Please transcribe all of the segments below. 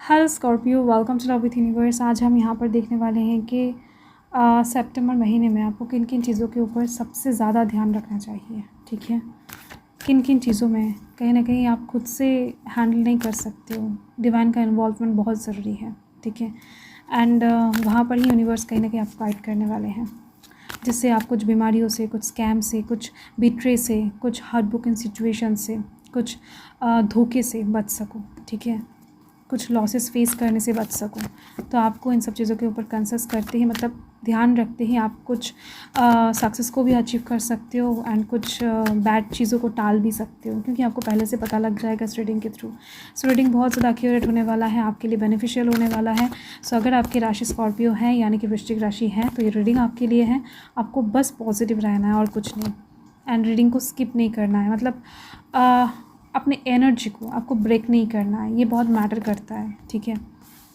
Hello Scorpio, welcome to love with universe. आज हम यहाँ पर देखने वाले हैं कि सितंबर महीने में आपको किन किन चीज़ों के ऊपर सबसे ज़्यादा ध्यान रखना चाहिए। ठीक है, किन किन चीज़ों में कहीं ना कहीं आप खुद से हैंडल नहीं कर सकते हो, डिवाइन का इन्वॉल्वमेंट बहुत ज़रूरी है। ठीक है, एंड वहाँ पर ही यूनिवर्स कहीं ना कहीं आपको गाइड करने वाले हैं, जिससे आप कुछ बीमारियों से, कुछ स्कैम से, कुछ बिट्रे से, कुछ हार्ट ब्रोकन सिचुएशन से, कुछ धोखे से बच सको। ठीक है, कुछ लॉसेस फेस करने से बच सको। तो आपको इन सब चीज़ों के ऊपर कंसस करते ही, मतलब ध्यान रखते ही आप कुछ सक्सेस को भी अचीव कर सकते हो एंड कुछ बैड चीज़ों को टाल भी सकते हो, क्योंकि आपको पहले से पता लग जाएगा इस रीडिंग के थ्रू। इस रीडिंग बहुत ज़्यादा एक्यूरेट होने वाला है, आपके लिए बेनिफिशियल होने वाला है। सो अगर आपकी राशि स्कॉर्पियो है यानी कि वृश्चिक राशि है, तो ये रीडिंग आपके लिए है। आपको बस पॉजिटिव रहना है और कुछ नहीं, एंड रीडिंग को स्किप नहीं करना है। मतलब अपने एनर्जी को आपको ब्रेक नहीं करना है, ये बहुत मैटर करता है। ठीक है,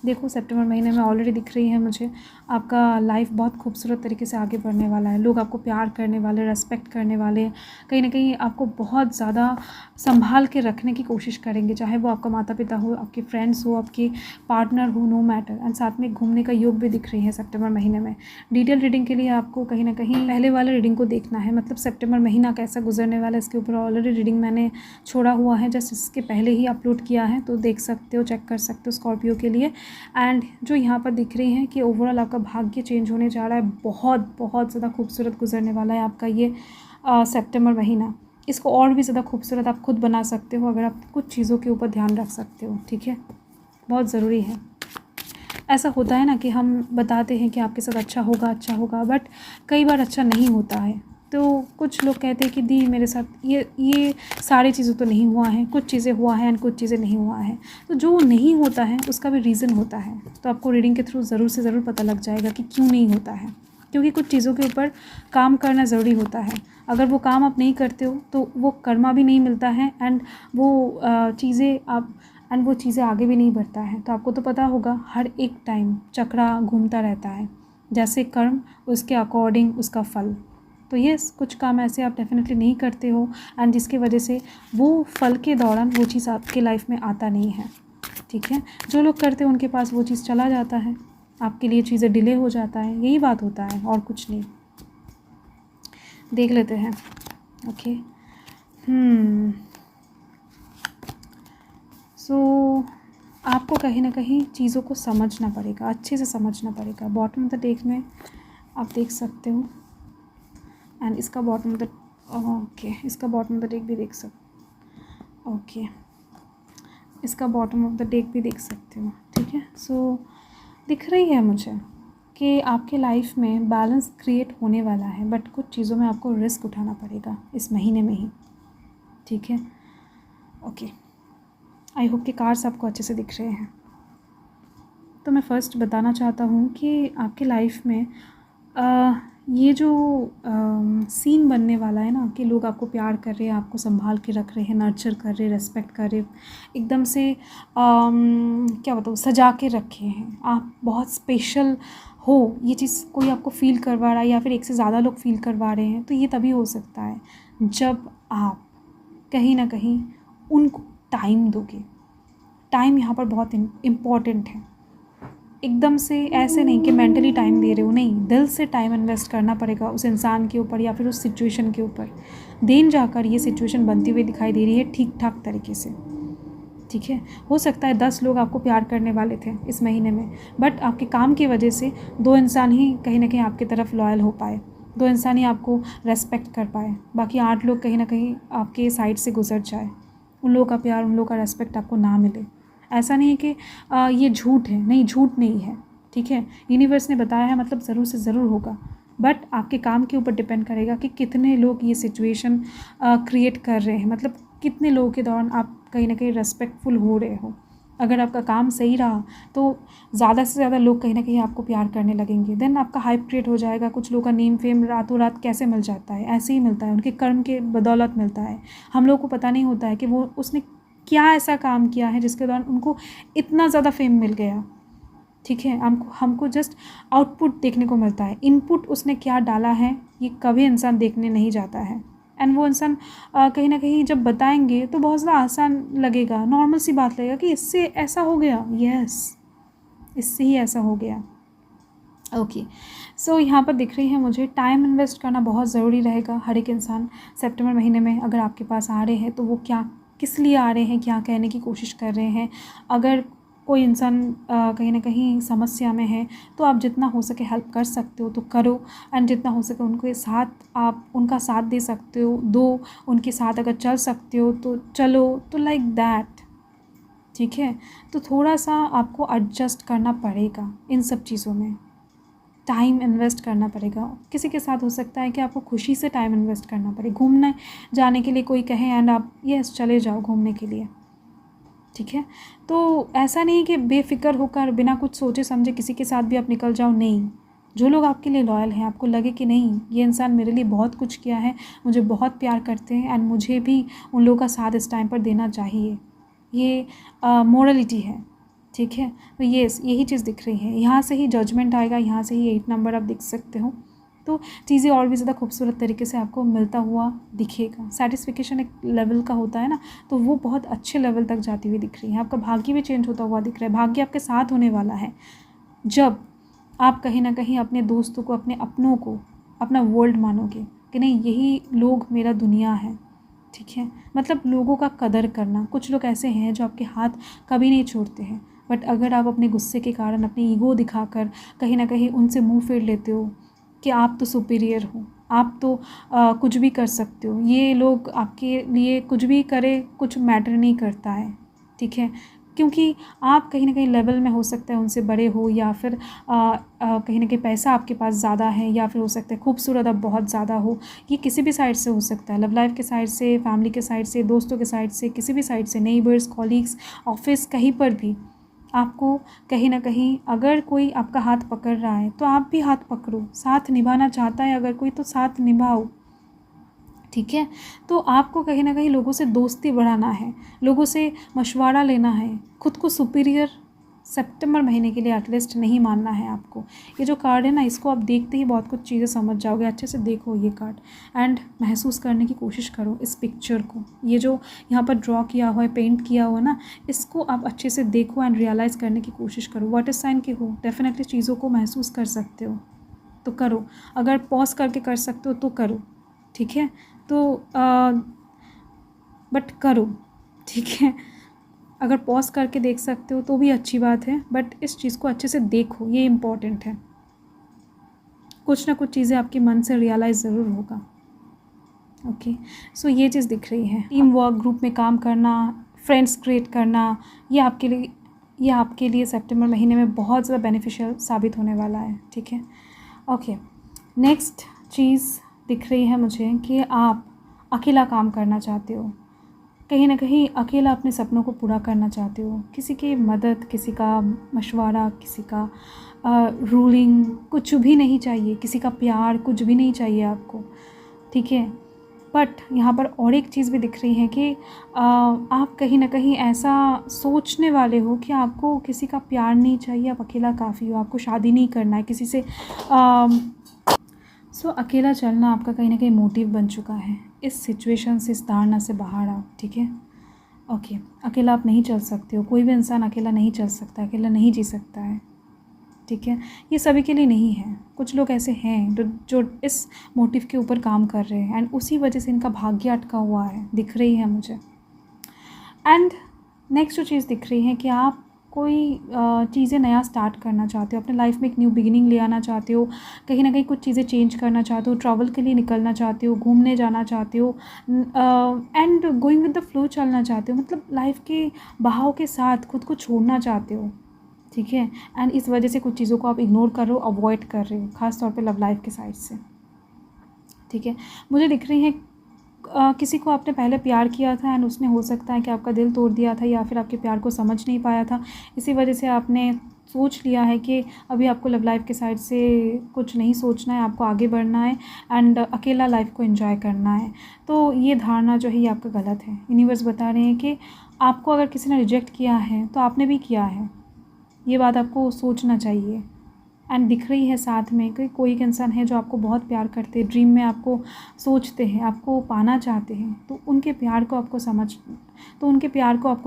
देखो सितंबर महीने में ऑलरेडी दिख रही है मुझे आपका लाइफ बहुत खूबसूरत तरीके से आगे बढ़ने वाला है। लोग आपको प्यार करने वाले, रेस्पेक्ट करने वाले, कहीं ना कहीं आपको बहुत ज़्यादा संभाल के रखने की कोशिश करेंगे, चाहे वो आपका माता पिता हो, आपके फ्रेंड्स हो, आपके पार्टनर हो, नो मैटर। एंड साथ में घूमने का योग भी दिख रही है सितंबर महीने में। डिटेल रीडिंग के लिए आपको कहीं ना कहीं पहले वाले रीडिंग को देखना है, मतलब सितंबर महीना कैसा गुजरने वाला है, इसके ऊपर ऑलरेडी रीडिंग मैंने छोड़ा हुआ है, जस्ट इसके पहले ही अपलोड किया है, तो देख सकते हो, चेक कर सकते हो स्कॉर्पियो के लिए। एंड जो यहाँ पर दिख रही है कि ओवरऑल आपका भाग्य चेंज होने जा रहा है, बहुत बहुत ज़्यादा खूबसूरत गुजरने वाला है आपका ये सितंबर महीना। इसको और भी ज़्यादा खूबसूरत आप खुद बना सकते हो अगर आप कुछ चीज़ों के ऊपर ध्यान रख सकते हो। ठीक है, बहुत ज़रूरी है। ऐसा होता है ना कि हम बताते हैं कि आपके साथ अच्छा होगा, बट कई बार अच्छा नहीं होता है। तो कुछ लोग कहते हैं कि दी मेरे साथ ये सारी चीज़ें तो नहीं हुआ है, कुछ चीज़ें हुआ है एंड कुछ चीज़ें नहीं हुआ है। तो जो नहीं होता है उसका भी रीज़न होता है, तो आपको रीडिंग के थ्रू ज़रूर से ज़रूर पता लग जाएगा कि क्यों नहीं होता है, क्योंकि कुछ चीज़ों के ऊपर काम करना ज़रूरी होता है। अगर वो काम आप नहीं करते हो तो वो कर्मा भी नहीं मिलता है, एंड वो चीज़ें आगे भी नहीं बढ़ता है। तो आपको तो पता होगा हर एक टाइम चक्रा घूमता रहता है, जैसे कर्म उसके अकॉर्डिंग उसका फल। तो ये कुछ काम ऐसे आप डेफिनेटली नहीं करते हो, एंड जिसकी वजह से वो फल के दौरान वो चीज़ आपके लाइफ में आता नहीं है। ठीक है, जो लोग करते हैं उनके पास वो चीज़ चला जाता है, आपके लिए चीज़ें डिले हो जाता है, यही बात होता है और कुछ नहीं। देख लेते हैं। ओके, सो आपको कहीं ना कहीं चीज़ों को समझना पड़ेगा, अच्छे से समझना पड़ेगा। बॉटम ऑफ द डेक में आप देख सकते हो, एंड इसका बॉटम ऑफ द इसका बॉटम ऑफ द डेक भी देख सकते। इसका बॉटम ऑफ द डेक भी देख सकते हो। ठीक है, सो दिख रही है मुझे कि आपके लाइफ में बैलेंस क्रिएट होने वाला है, बट कुछ चीज़ों में आपको रिस्क उठाना पड़ेगा इस महीने में ही। ठीक है, ओके, आई होप कि कार्ड्स आपको अच्छे से दिख रहे हैं। तो मैं फ़र्स्ट बताना चाहता हूँ कि आपके लाइफ में ये जो सीन बनने वाला है ना, कि लोग आपको प्यार कर रहे हैं, आपको संभाल के रख रहे हैं, नर्चर कर रहे हैं, रेस्पेक्ट कर रहे, एकदम से क्या बताऊँ, सजा के रखे हैं, आप बहुत स्पेशल हो, ये चीज़ कोई आपको फ़ील करवा रहा है या फिर एक से ज़्यादा लोग फ़ील करवा रहे हैं। तो ये तभी हो सकता है जब आप कहीं ना कहीं उनको टाइम दोगे। टाइम यहाँ पर बहुत इम्पॉर्टेंट है। एकदम से ऐसे नहीं कि मेंटली टाइम दे रहे हो, नहीं, दिल से टाइम इन्वेस्ट करना पड़ेगा उस इंसान के ऊपर या फिर उस सिचुएशन के ऊपर। देन जाकर ये सिचुएशन बनती हुई दिखाई दे रही है ठीक ठाक तरीके से। ठीक है, हो सकता है 10 लोग आपको प्यार करने वाले थे इस महीने में, बट आपके काम की वजह से 2 इंसान ही कहीं ना कहीं आपकी तरफ लॉयल हो पाए, 2 इंसान ही आपको रेस्पेक्ट कर पाए, बाकी 8 लोग कहीं ना कहीं आपके साइड से गुजर जाए, उन लोगों का प्यार, उन लोगों का रेस्पेक्ट आपको ना मिले। ऐसा नहीं है कि ये झूठ है, नहीं, झूठ नहीं है। ठीक है, यूनिवर्स ने बताया है, मतलब ज़रूर से ज़रूर होगा, बट आपके काम के ऊपर डिपेंड करेगा कि कितने लोग ये सिचुएशन क्रिएट कर रहे हैं, मतलब कितने लोगों के दौरान आप कहीं ना कहीं रेस्पेक्टफुल हो रहे हो। अगर आपका काम सही रहा तो ज़्यादा से ज़्यादा लोग कहीं ना कहीं आपको प्यार करने लगेंगे, देन आपका हाइप क्रिएट हो जाएगा। कुछ लोगों का नेम फेम रातों रात कैसे मिल जाता है, ऐसे ही मिलता है, उनके कर्म के बदौलत मिलता है। हम लोग को पता नहीं होता है कि वो उसने क्या ऐसा काम किया है जिसके दौरान उनको इतना ज़्यादा फेम मिल गया। ठीक है, हमको जस्ट आउटपुट देखने को मिलता है, इनपुट उसने क्या डाला है ये कभी इंसान देखने नहीं जाता है। एंड वो इंसान कहीं ना कहीं जब बताएंगे तो बहुत ज़्यादा आसान लगेगा, नॉर्मल सी बात लगेगा कि इससे ऐसा हो गया, यस इससे ही ऐसा हो गया। ओके सो यहाँ पर दिख रही है मुझे टाइम इन्वेस्ट करना बहुत ज़रूरी रहेगा। हर एक इंसान सितंबर महीने में अगर आपके पास आ रहे हैं तो वो क्या, किस लिए आ रहे हैं, क्या कहने की कोशिश कर रहे हैं। अगर कोई इंसान कहीं ना कहीं समस्या में है तो आप जितना हो सके हेल्प कर सकते हो तो करो, एंड जितना हो सके उनके साथ आप उनका साथ दे सकते हो दो, उनके साथ अगर चल सकते हो तो चलो, तो लाइक दैट, ठीक है। तो थोड़ा सा आपको एडजस्ट करना पड़ेगा इन सब चीज़ों में, टाइम इन्वेस्ट करना पड़ेगा। किसी के साथ हो सकता है कि आपको खुशी से टाइम इन्वेस्ट करना पड़े, घूमने जाने के लिए कोई कहे एंड आप यस चले जाओ घूमने के लिए, ठीक है। तो ऐसा नहीं कि बेफिक्र होकर बिना कुछ सोचे समझे किसी के साथ भी आप निकल जाओ, नहीं। जो लोग आपके लिए लॉयल हैं, आपको लगे कि नहीं ये इंसान मेरे लिए बहुत कुछ किया है, मुझे बहुत प्यार करते हैं एंड मुझे भी उन लोगों का साथ इस टाइम पर देना चाहिए, ये मोरलिटी है, ठीक है। तो यही चीज़ दिख रही है, यहाँ से ही जजमेंट आएगा, यहाँ से ही 8 नंबर आप दिख सकते हो। तो चीज़ें और भी ज़्यादा खूबसूरत तरीके से आपको मिलता हुआ दिखेगा। सेटिस्फिकेशन एक लेवल का होता है ना, तो वो बहुत अच्छे लेवल तक जाती हुई दिख रही है। आपका भाग्य भी चेंज होता हुआ दिख रहा है, भाग्य आपके साथ होने वाला है जब आप कहीं ना कहीं अपने दोस्तों को, अपने अपनों को अपना वर्ल्ड मानोगे कि नहीं यही लोग मेरा दुनिया है, ठीक है। मतलब लोगों का कदर करना। कुछ लोग ऐसे हैं जो आपके हाथ कभी नहीं छोड़ते हैं, बट अगर आप अपने गुस्से के कारण, अपनी ईगो दिखाकर कहीं ना कहीं उनसे मुंह फेर लेते हो कि आप तो सुपीरियर हो, आप तो कुछ भी कर सकते हो, ये लोग आपके लिए कुछ भी करे कुछ मैटर नहीं करता है, ठीक है। क्योंकि आप कहीं ना कहीं लेवल में हो सकता है उनसे बड़े हो, या फिर कहीं ना कहीं पैसा आपके पास ज़्यादा है, या फिर हो सकता है खूबसूरत आप बहुत ज़्यादा हो। ये किसी भी साइड से हो सकता है, लव लाइफ के साइड से, फैमिली के साइड से, दोस्तों के साइड से, किसी भी साइड से, नेबर्स, कॉलीग्स, ऑफिस, कहीं पर भी आपको कहीं ना कहीं अगर कोई आपका हाथ पकड़ रहा है तो आप भी हाथ पकड़ो। साथ निभाना चाहता है अगर कोई तो साथ निभाओ, ठीक है। तो आपको कहीं ना कहीं लोगों से दोस्ती बढ़ाना है, लोगों से मशवरा लेना है, खुद को सुपीरियर सितंबर महीने के लिए एटलीस्ट नहीं मानना है आपको। ये जो कार्ड है ना, इसको आप देखते ही बहुत कुछ चीज़ें समझ जाओगे। अच्छे से देखो ये कार्ड एंड महसूस करने की कोशिश करो इस पिक्चर को। ये जो यहाँ पर ड्रॉ किया हुआ है, पेंट किया हुआ है ना, इसको आप अच्छे से देखो एंड रियलाइज़ करने की कोशिश करो। वाटर साइन के हो, डेफिनेटली चीज़ों को महसूस कर सकते हो तो करो। अगर पॉज करके कर सकते हो तो करो, ठीक है। तो बट करो, ठीक है। अगर पॉज करके देख सकते हो तो भी अच्छी बात है, बट इस चीज़ को अच्छे से देखो, ये इम्पॉर्टेंट है। कुछ ना कुछ चीज़ें आपके मन से रियलाइज़ ज़रूर होगा, ओके। सो ये चीज़ दिख रही है। टीम वर्क, ग्रुप में काम करना, फ्रेंड्स क्रिएट करना, ये आपके लिए सितंबर महीने में बहुत ज़्यादा बेनिफिशियल साबित होने वाला है, ठीक है। ओके, नेक्स्ट चीज़ दिख रही है मुझे कि आप अकेला काम करना चाहते हो, कहीं ना कहीं अकेला अपने सपनों को पूरा करना चाहते हो। किसी की मदद, किसी का मशवरा, किसी का रूलिंग कुछ भी नहीं चाहिए, किसी का प्यार कुछ भी नहीं चाहिए आपको, ठीक है। बट यहाँ पर और एक चीज़ भी दिख रही है कि आप कहीं ना कहीं ऐसा सोचने वाले हो कि आपको किसी का प्यार नहीं चाहिए, आप अकेला काफ़ी हो, आपको शादी नहीं करना है किसी से। सो अकेला चलना आपका कहीं ना कहीं मोटिव बन चुका है। इस सिचुएशन से, इस धारणा से बाहर आओ, ठीक है। ओके, अकेला आप नहीं चल सकते हो, कोई भी इंसान अकेला नहीं चल सकता, अकेला नहीं जी सकता है, ठीक है। ये सभी के लिए नहीं है, कुछ लोग ऐसे हैं जो इस मोटिव के ऊपर काम कर रहे हैं एंड उसी वजह से इनका भाग्य अटका हुआ है, दिख रही है मुझे। एंड नेक्स्ट जो चीज़ दिख रही है कि आप कोई चीज़ें नया स्टार्ट करना चाहते हो, अपने लाइफ में एक न्यू बिगिनिंग ले आना चाहते हो, कहीं ना कहीं कुछ चीज़ें चेंज करना चाहते हो, ट्रैवल के लिए निकलना चाहते हो, घूमने जाना चाहते हो and going with the flow चलना चाहते हो। मतलब लाइफ के बहाव के साथ खुद को छोड़ना चाहते हो, ठीक है। एंड इस वजह से कुछ चीज़ों को आप इग्नोर कर रहे हो, अवॉइड कर रहे हो, ख़ास तौर पे लव लाइफ के साइड से, ठीक है। मुझे दिख रही है किसी को आपने पहले प्यार किया था एंड उसने हो सकता है कि आपका दिल तोड़ दिया था, या फिर आपके प्यार को समझ नहीं पाया था। इसी वजह से आपने सोच लिया है कि अभी आपको लव लाइफ के साइड से कुछ नहीं सोचना है, आपको आगे बढ़ना है एंड अकेला लाइफ को एंजॉय करना है। तो ये धारणा जो है ये आपका गलत है। यूनिवर्स बता रहे हैं कि आपको अगर किसी ने रिजेक्ट किया है तो आपने भी किया है, ये बात आपको सोचना चाहिए, एंड दिख रही है साथ में कि कोई एक इंसान है जो आपको बहुत प्यार करते हैं, ड्रीम में आपको सोचते हैं, आपको पाना चाहते हैं, तो उनके प्यार को आपको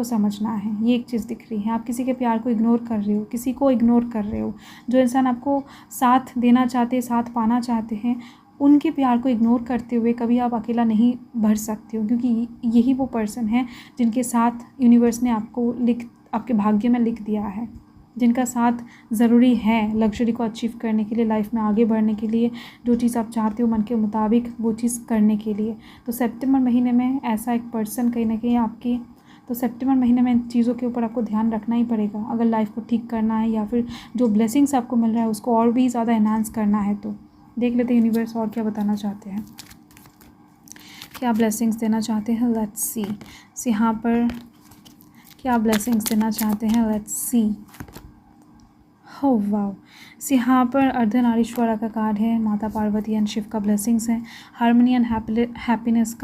समझना है। ये एक चीज़ दिख रही है। आप किसी के प्यार को इग्नोर कर रहे हो, किसी को इग्नोर कर रहे हो। जो इंसान आपको साथ देना चाहते, साथ पाना चाहते हैं, उनके प्यार को इग्नोर करते हुए कभी आप अकेला नहीं बढ़ सकते हो, क्योंकि यही वो पर्सन है जिनके साथ यूनिवर्स ने आपके भाग्य में लिख दिया है, जिनका साथ ज़रूरी है लग्जरी को अचीव करने के लिए, लाइफ में आगे बढ़ने के लिए, जो चीज़ आप चाहते हो मन के मुताबिक वो चीज़ करने के लिए। तो सितंबर महीने में ऐसा एक पर्सन कहीं ना कहीं आपकी, तो सितंबर महीने में इन चीज़ों के ऊपर आपको ध्यान रखना ही पड़ेगा अगर लाइफ को ठीक करना है, या फिर जो ब्लेसिंग्स आपको मिल रहा है उसको और भी ज़्यादा एनहांस करना है। तो देख लेते हैं यूनिवर्स और क्या बताना चाहते हैं, क्या ब्लेसिंग्स देना चाहते हैं। लेट्स सी यहाँ पर क्या ब्लेसिंग्स देना चाहते हैं। Let's see. हो वाओ, यहाँ पर अर्धनारीश्वरा का कार्ड है, माता पार्वती एंड शिव का ब्लेसिंग्स है, हार्मनी एंड हैप्पीनेस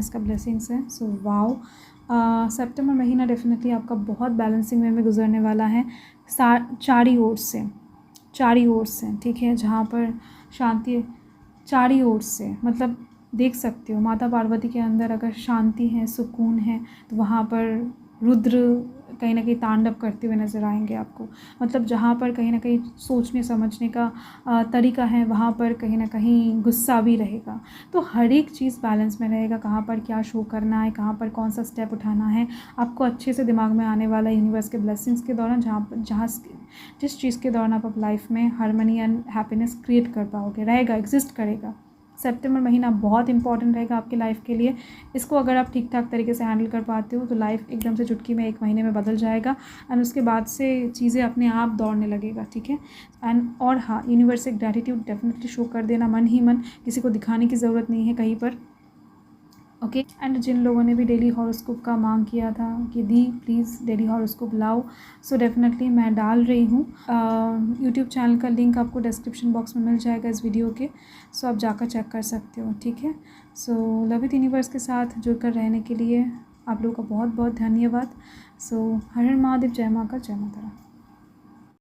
का ब्लेसिंग्स है। सो वाओ, सितंबर महीना डेफिनेटली आपका बहुत बैलेंसिंग वे में गुजरने वाला है, चारी ओर से, ठीक है, जहाँ पर शांति चारी ओर से, मतलब देख सकते हो माता पार्वती के अंदर अगर शांति है, सुकून है, तो वहाँ पर रुद्र कहीं ना कहीं तांडव करते हुए नज़र आएंगे आपको। मतलब जहाँ पर कहीं ना कहीं सोचने समझने का तरीका है, वहाँ पर कहीं ना कहीं गुस्सा भी रहेगा। तो हर एक चीज़ बैलेंस में रहेगा, कहाँ पर क्या शो करना है, कहाँ पर कौन सा स्टेप उठाना है, आपको अच्छे से दिमाग में आने वाला यूनिवर्स के ब्लेसिंग्स के दौरान, जिस चीज़ के दौरान आप लाइफ में हार्मनी एंड हैप्पीनेस क्रिएट कर पाओगे, रहेगा, एग्जिस्ट करेगा। सितंबर महीना बहुत इंपॉर्टेंट रहेगा आपकी लाइफ के लिए। इसको अगर आप ठीक ठाक तरीके से हैंडल कर पाते हो तो लाइफ एकदम से चुटकी में 1 महीने में बदल जाएगा, एंड उसके बाद से चीज़ें अपने आप दौड़ने लगेगा, ठीक है। एंड और हाँ, यूनिवर्स से ग्रैटिट्यूड डेफिनेटली शो कर देना मन ही मन, किसी को दिखाने की ज़रूरत नहीं है कहीं पर, ओके। एंड जिन लोगों ने भी डेली हॉरोस्कोप का मांग किया था कि दी प्लीज़ डेली हॉरोस्कोप लाओ, सो डेफिनेटली मैं डाल रही हूँ। यूट्यूब चैनल का लिंक आपको डिस्क्रिप्शन बॉक्स में मिल जाएगा इस वीडियो के, सो आप जाकर चेक कर सकते हो, ठीक है। सो लव विद यूनिवर्स के साथ जुड़कर रहने के लिए आप लोगों का बहुत बहुत धन्यवाद। सो हर हर महादेव, जय माँ का, जय माता रा।